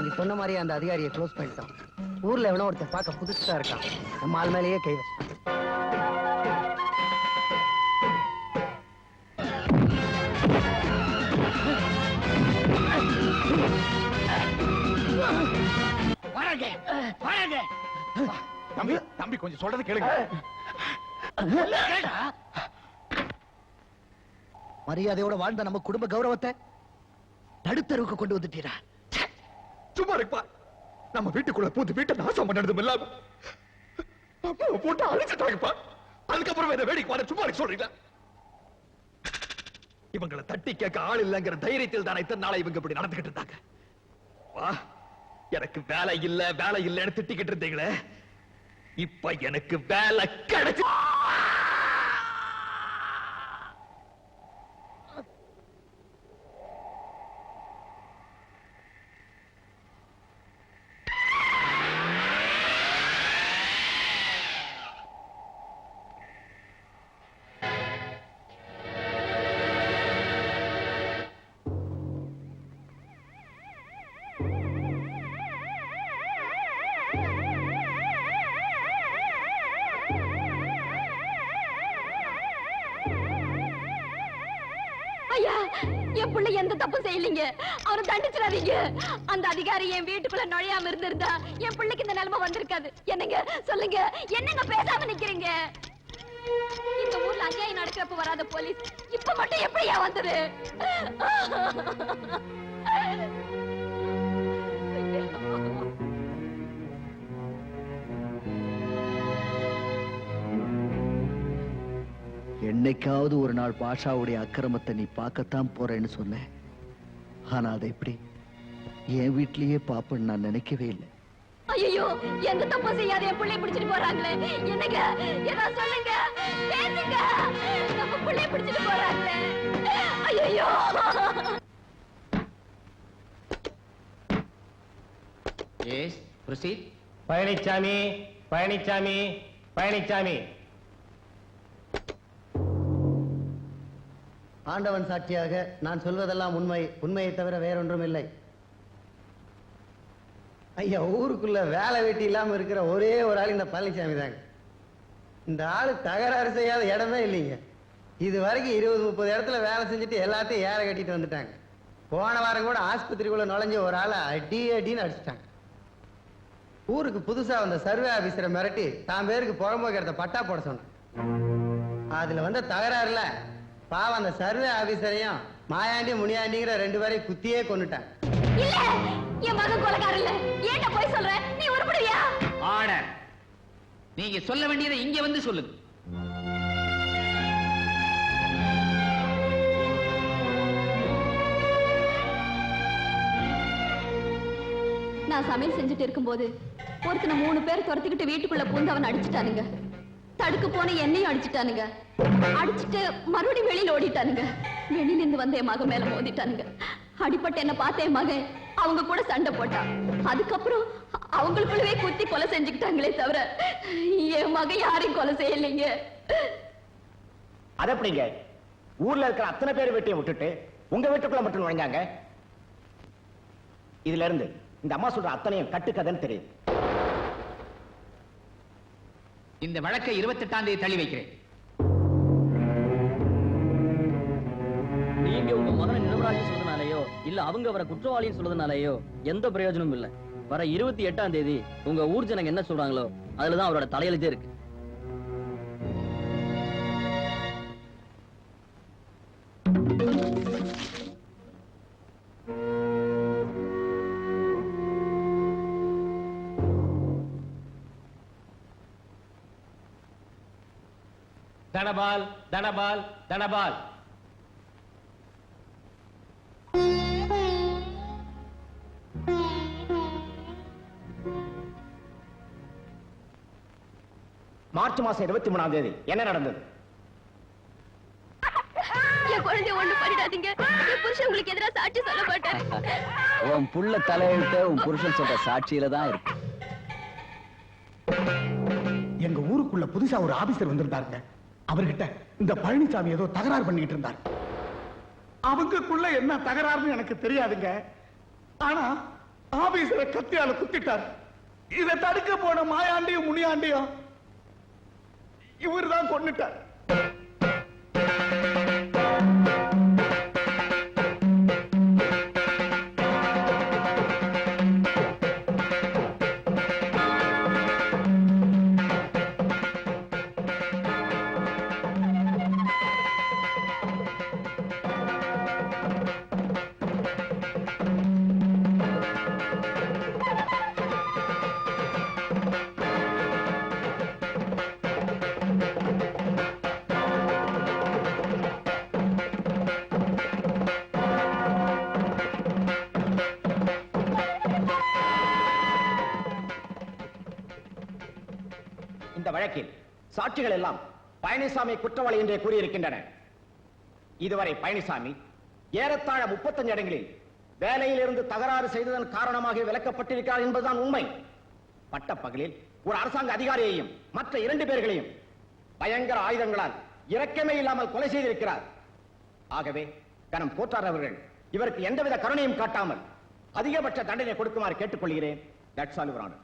நீ சொன்ன மாதிரி அந்த அதிகாரியை க்ளோஸ் பண்ணிட்டான். ஊர்ல எவனோ ஒருத்தர் பார்க்க புதுசா இருக்கான். நம்ம ஆள் மேலேயே கை வச்சான். தம்பி தம்பி கொஞ்சம் சொல்றது கேளுங்க. மரியாதையோட வாழ்ந்த நம்ம குடும்ப கௌரவத்தை நடுத்தருவுக்கு கொண்டு வந்துட்டீரா? சும்மா இருப்பா. நம்ம வீட்டுக்குள்ள பூந்து வீட்டை நாசம் பண்ணதும் இல்லாம போட்டு அழிச்சுட்டாங்கப்பா. அதுக்கப்புறம் இதை வேடிக்கை பாரு. சும்மா சொல்றீங்களா? இவங்களை தட்டி கேட்க ஆள் இல்லைங்கிற தைரியத்தில் தானே இத்தனை நாளை இவங்க இப்படி நடந்துகிட்டு இருந்தாங்க. வா, எனக்கு வேலை இல்லைன்னு திட்டிக்கிட்டு இருந்தீங்களே, இப்ப எனக்கு வேலை கிடைச்சு. என் பிள்ளை எந்த தப்பு செய்யலீங்க. அவரை தண்டிச்சிடாதீங்க. அந்த அதிகாரி என் வீட்டுக்குள்ள நுழையாம இருந்திருந்தா என் பிள்ளைக்கு இந்த நிலைமை வந்திருக்காது. என்னங்க சொல்லுங்க, என்னங்க பேசாம நிக்கிறீங்க? இந்த ஊர்ல அநியாயம் நடக்கிறப்ப வராத போலீஸ் இப்ப மட்டும் எப்படியா வந்தது? என்னைக்காவது ஒரு நாள் பாஷாவுடைய அக்கிரமத்தை நீ பார்க்கத்தான் போறேன்னு சொன்ன. ஆனா அதை எப்படி என் வீட்லயே பாப்பேன்னு நான் நினைக்கவே இல்லை. ஐயோ, எந்த தப்பு செய்யாத என் பிள்ளை பிடிச்சிட்டு போறாங்களே. என்னங்க ஏதாவது சொல்லுங்க, பேசுங்க. நம்ம பிள்ளை பிடிச்சிட்டு போறாங்களே. ஐயோ. Yes proceed. பழனிச்சாமி, பழனிச்சாமி, பழனிச்சாமி. ஆண்டவன் சாட்சியாக நான் சொல்வதெல்லாம் உண்மை, உண்மையை தவிர வேறொன்றும் இல்லை. ஐயா, ஊருக்குள்ள வேலை வெட்டி இல்லாம இருக்கிற ஒரே ஒரு ஆள் இந்த பழனிசாமி தாங்க. இந்த ஆளு தகராறு செய்யாத இடமே இல்லைங்க. இது வரைக்கும் 20-30 இடத்துல வேலை செஞ்சுட்டு எல்லாத்தையும் ஏற கட்டிட்டு வந்துட்டாங்க. போன வாரம் கூட ஆஸ்பத்திரிக்குள்ள நுழைஞ்ச ஒரு ஆளை அடின்னு அடிச்சுட்டாங்க. ஊருக்கு புதுசா வந்த சர்வே ஆபீசரை மிரட்டி தான் பேருக்கு புறம்போக்கிறத பட்டா போட சொன்னாங்க. அதுல வந்த தகராறுல பாவம் அந்த சர்வே ஆபீசரையும் மாயாண்டி முனியாண்டிங்கிற 2 பேரையும் குத்தியே கொன்னுட்டாங்க. இல்ல, என் மகன் கொலைகாரன் இல்ல. ஏன்டா போய் சொல்ற? நீ உருப்படியா? ஆர்டர். நீங்க சொல்ல வேண்டியதை இங்க வந்து சொல்லுங்க. நான் சமையல் செஞ்சுட்டு இருக்கும்போது ஒருத்தனை 3 பேர் துரத்திக்கிட்டு வீட்டுக்குள்ள பூந்து அவன் அடிச்சுட்டானுங்க. தடுக்கு போன என்னையும் அடிச்சுட்டானுங்க. அடிச்சுட்டு மறுபடியும் வெளியில ஓடிட்டானுங்க. வெளியில இருந்து வந்த என் மகன் மேல மோதிட்டானுங்க. அடிப்பட்ட என்ன பார்த்த என் மகன் அவங்க கூட சண்டை போட்டான். அதுக்கப்புறம் அவங்களுக்குள்ளவே குத்தி கொலை செஞ்சுக்கிட்டாங்களே தவிர என் மகன் யாரையும் கொலை செய்யலைங்க. அது எப்படிங்க ஊர்ல இருக்கிற அத்தனை பேர் வீட்டையும் விட்டுட்டு உங்க வீட்டுக்குள்ள மட்டும் நுழைஞ்சாங்க? இதுல இருந்து இந்த அம்மா சொல்ற அத்தனையும் கட்டுக்கதைன்னு தெரியுது. இந்த வழக்கை 28ஆம் தேதி தள்ளி வைக்கிறேன். நீங்க உங்க மகனை நிரபராதி சொல்றதுனாலயோ இல்ல அவங்க அவரை குற்றவாளின்னு சொல்றதுனாலயோ எந்த பிரயோஜனமும் இல்ல. வர 28ஆம் தேதி உங்க ஊர் ஜனங்க என்ன சொல்றாங்களோ அதுலதான் அவரோட தலையெழுத்தே இருக்கு. தனபால், தனபால், தனபால். மார்ச் மாசம் 23ஆம் தேதி என்ன நடந்தது? என் குழந்தை ஒண்ணு பண்ணிடாதீங்க. என் புருஷன் உங்களுக்கு எதிராக சாட்சி சொல்ல மாட்டாரு. உன் புள்ள தலையெழுத்த உன் புருஷன் சொல்ற சாட்சியில தான் இருக்கு. எங்க ஊருக்குள்ள புதுசா ஒரு ஆபீசர் வந்திருந்தாருங்க. அவர்கிட்ட இந்த பழனிசாமி ஏதோ தகராறு பண்ணிட்டு இருந்தார். அவங்களுக்குள்ள என்ன தகராறுன்னு எனக்கு தெரியாதுங்க. ஆனா ஆபீசரை கத்தியால குத்திட்டார். இதை தடுக்க போன மாயாண்டியும் முனியாண்டியும் இவர்தான் கொன்னுட்டார். இந்த வழக்கில் சாட்சிகள் எல்லாம் பழனிசாமி குற்றவாளி என்றே கூறியிருக்கின்றன. இதுவரை பழனிசாமி ஏறத்தாழ 35 இடங்களில் வேலையில் இருந்து தகராறு செய்ததன் காரணமாக விலக்கப்பட்டிருக்கிறார் என்பதுதான் உண்மை. பட்டப்பகலில் ஒரு அரசாங்க அதிகாரியையும் மற்ற 2 பேர்களையும் பயங்கர ஆயுதங்களால் இரக்கமே இல்லாமல் கொலை செய்திருக்கிறார். ஆகவே கனம் கோட்டார் அவர்கள் இவருக்கு எந்தவித கருணையும் காட்டாமல் அதிகபட்ச தண்டனை கொடுக்குமாறு கேட்டுக்கொள்கிறேன். That's all your honour.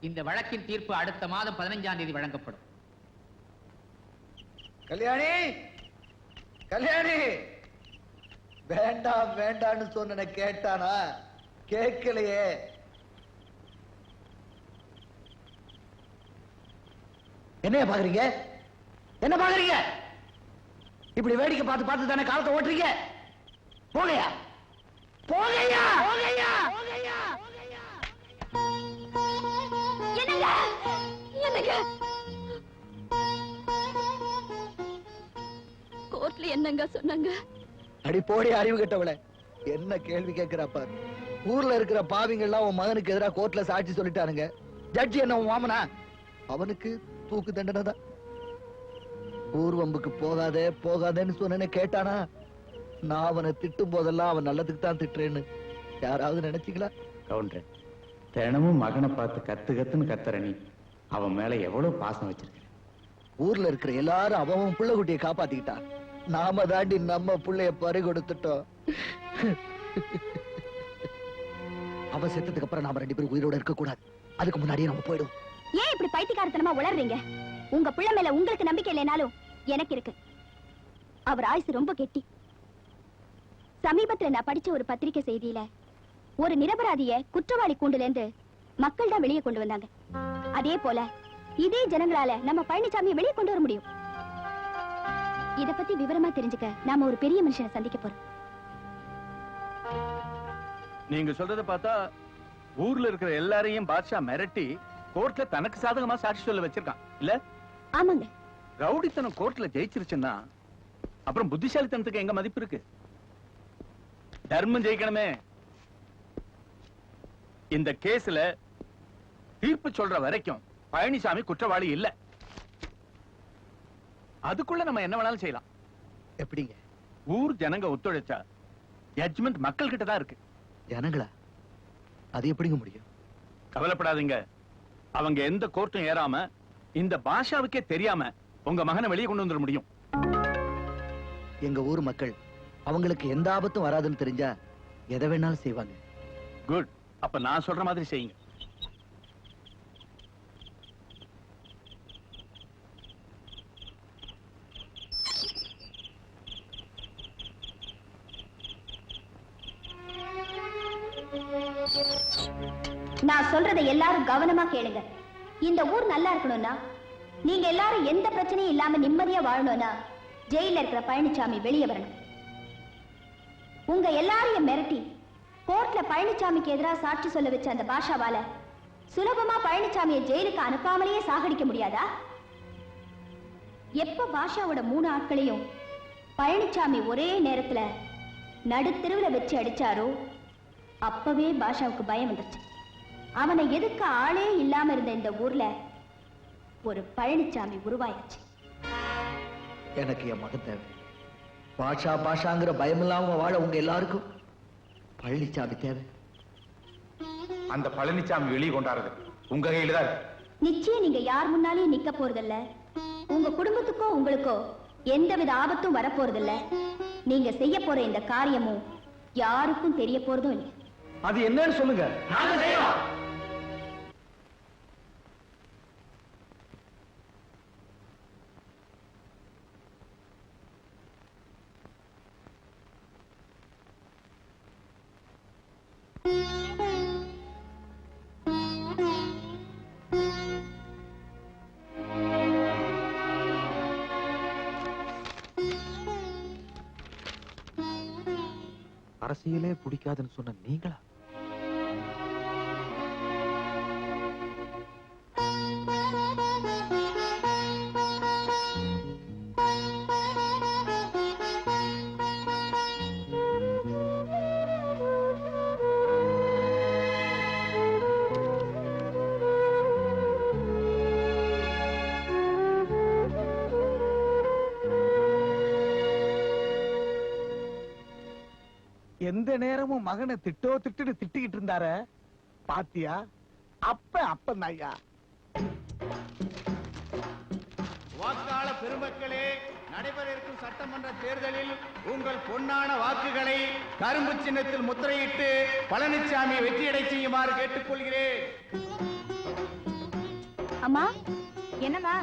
இந்த வழக்கின் தீர்ப்பு அடுத்த மாதம் 15ஆம் தேதி வழங்கப்படும். கல்யாணி, கல்யாணி, வேண்டாம் வேண்டான்னு சொன்ன கேட்டானா? கேட்கலையே. என்ன பாக்குறீங்க? என்ன பாக்குறீங்க? இப்படி வேடிக்கை பார்த்து பார்த்து தானே காலத்தை ஓட்டுறீங்க? போகையா, போகையா, போகையா, போகையா. என்னங்க என்னங்க கோர்ட்ல என்னங்க சொன்னாங்க? அடி போடி அறிவு கெட்டவளே, என்ன கேள்வி கேட்கிறா பாரு. ஊர்ல இருக்கிற பாவிங்க எல்லாம் உன் மகனுக்கு எதிராக கோர்ட்ல சாட்சி சொல்லிட்டானுங்க. ஜட்ஜி என்ன உன் மாமனா? அவனுக்கு தூக்கு தண்டனை தான். ஊர்வம்புக்கு போகாதே போகாதேன்னு சொன்னேன்னு கேட்டானா? நான் அவனை திட்டும் போதெல்லாம் அவன் நல்லதுக்கு தான் திட்டுறேன்னு யாராவது நினைச்சீங்களா? கவுண்டர், தினமும் மகனை பார்த்து கத்து கத்துன்னு கத்துற நீ அவன் மேல எவ்வளவு பாசம் வச்சிருக்க. ஊர்ல இருக்கிற எல்லாரும் அவன் புள்ள குட்டியை காப்பாத்திக்கிட்டா. நாம தாண்டி நம்ம புள்ளைய பறி கொடுத்துட்டோம். அவ செத்ததுக்கு அப்புறம் நாம 2 பேரும் உயிரோட இருக்க கூடாது. அதுக்கு முன்னாடியே நம்ம போயிடும். ஏன் இப்படி பைத்தியக்காரத்தனமா உளறீங்க? உங்க பிள்ளை மேல உங்களுக்கு நம்பிக்கை இல்லைனாலும் எனக்கு இருக்கு. அவர் ஆயுசு ரொம்ப கெட்டி. சமீபத்துல நான் படிச்ச ஒரு பத்திரிகை செய்தியில ஒரு நிரபராதிய குற்றவாளி கூண்டுல இருந்து மக்கள் தான் வெளியே கொண்டு வந்தாங்க. அதே போல இதே ஜனங்களால நம்ம பழனிசாமியை வெளியே கொண்டு வர முடியும். இத பத்தி விவரமா தெரிஞ்சுக்க நாம ஒரு பெரிய மனுஷனை சந்திக்க போறோம். நீங்க சொல்றத பார்த்தா ஊர்ல இருக்கிற எல்லாரையும் பாட்ஷா மிரட்டி கோர்ட்ல தனக்கு சாதகமா சாட்சி சொல்ல வச்சிருக்கான் இல்ல? ஆமாங்க. ரவுடித்தனம் கோர்ட்ல ஜெயிச்சிருச்சுன்னா அப்புறம் புத்திசாலித்தனத்துக்கு எங்க மதிப்பு இருக்கு? தர்மம் ஜெயிக்கணுமே. இந்த கேஸ்ல தீர்ப்பு சொல்ற வரைக்கும் பழனிசாமி குற்றவாளி இல்ல. அதுக்குள்ள நம்ம என்ன வேணாலும் செய்யலாம். எப்படிங்க? ஊர் ஜனங்க ஒத்துழைச்சா ஜட்ஜ்மெண்ட் மக்கள் கிட்ட தான் இருக்கு. ஜனங்களா? அது எப்படிங்க முடியும்? கவலைப்படாதீங்க. அவங்க எந்த கோர்ட்டும் ஏறாம இந்த பாஷாவுக்கே தெரியாம உங்க மகனை வெளியே கொண்டு வந்துட முடியும். எங்க ஊர் மக்கள் அவங்களுக்கு எந்த ஆபத்தும் வராதுன்னு தெரிஞ்சா எதை வேணாலும் செய்வாங்க. குட். அப்ப நான் சொல்ற மாதிரி செய்யுங்க. நான் சொல்றதை எல்லாரும் கவனமா கேளுங்க. இந்த ஊர் நல்லா இருக்கணும்னா, நீங்க எல்லாரும் எந்த பிரச்சனையும் இல்லாம நிம்மதியா வாழணும்னா, ஜெயில இருக்கிற பழனிசாமி வெளியே வரணும். உங்க எல்லாரையும் மிரட்டி கோர்ட்ல பழனிசாமிக்கு எதிராக சாட்சி சொல்ல வச்ச அந்த பாஷாவால சுலபமா பழனிசாமியை ஜெயிலுக்கு அனுப்பாமலேயே சாகடிக்க முடியாதா? எப்ப பாஷாவோட 3 ஆட்களையும் பழனிசாமி ஒரே நேரத்துல நடுத்தெருவுல வச்சு அடிச்சாரோ அப்பவே பாஷாவுக்கு பயம் வந்துச்சு. அவனை எதுக்க ஆளே இல்லாம இருந்த இந்த ஊர்ல ஒரு பழனிசாமி உருவாயிடுச்சு. எனக்கு என் மகன் தேவை. பாஷா பாஷாங்கிற பயம் இல்லாம வாழ உங்க எல்லாருக்கும் பழனிசாமி தேவை. அந்த பழனிசாமி வெளியே கொண்டாடுறது உங்க கையில தான் இருக்கு. நிச்சயம் நீங்க யார் முன்னாலேயும் நிக்க போறதில்ல. உங்க குடும்பத்துக்கோ உங்களுக்கோ எந்தவித ஆபத்தும் வரப்போறதில்ல. நீங்க செய்ய போற இந்த காரியமும் யாருக்கும் தெரிய போறதும் இல்லை. அது என்னன்னு சொல்லுங்க. அரசியலே பிடிக்காதுன்னு சொன்ன நீங்களா? எந்த நேரமும் மகனை திட்டுன்னு திட்டிக்கிட்டு இருந்தார பாத்தியா? அப்ப ஐயா. வாக்காள பெருமக்களே, நடைபெற இருக்கும் சட்டமன்ற தேர்தலில் உங்கள் பொன்னான வாக்குகளை கரும்பு சின்னத்தில் முத்திரையிட்டு பழனிசாமி வெற்றியடை செய்யுமாறு கேட்டுக்கொள்கிறேன். அம்மா, என்னம்மா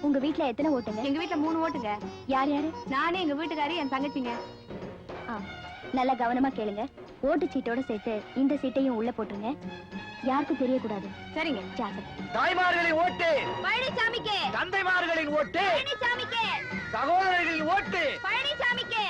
உங்க வீட்ல எத்தனை ஓட்டுங்க? எங்க வீட்ல 3 ஓட்டுங்க. யார் யாரு? நானே, எங்க வீட்டுக்காரி, என் தங்கச்சிங்க. நல்லா கவனமா கேளுங்க. ஓட்டு சீட்டோட சேர்த்து இந்த சீட்டையும் உள்ள போட்டுருங்க. யாருக்கும் தெரியக்கூடாது. சரிங்க. ஜாகிரதை. தாய்மார்களின் ஓட்டு பழனிசாமிக்கே. தந்தைமார்களின் ஓட்டு பழனிசாமிக்கே. சகோதரர்களின் ஓட்டு பழனிசாமிக்கே.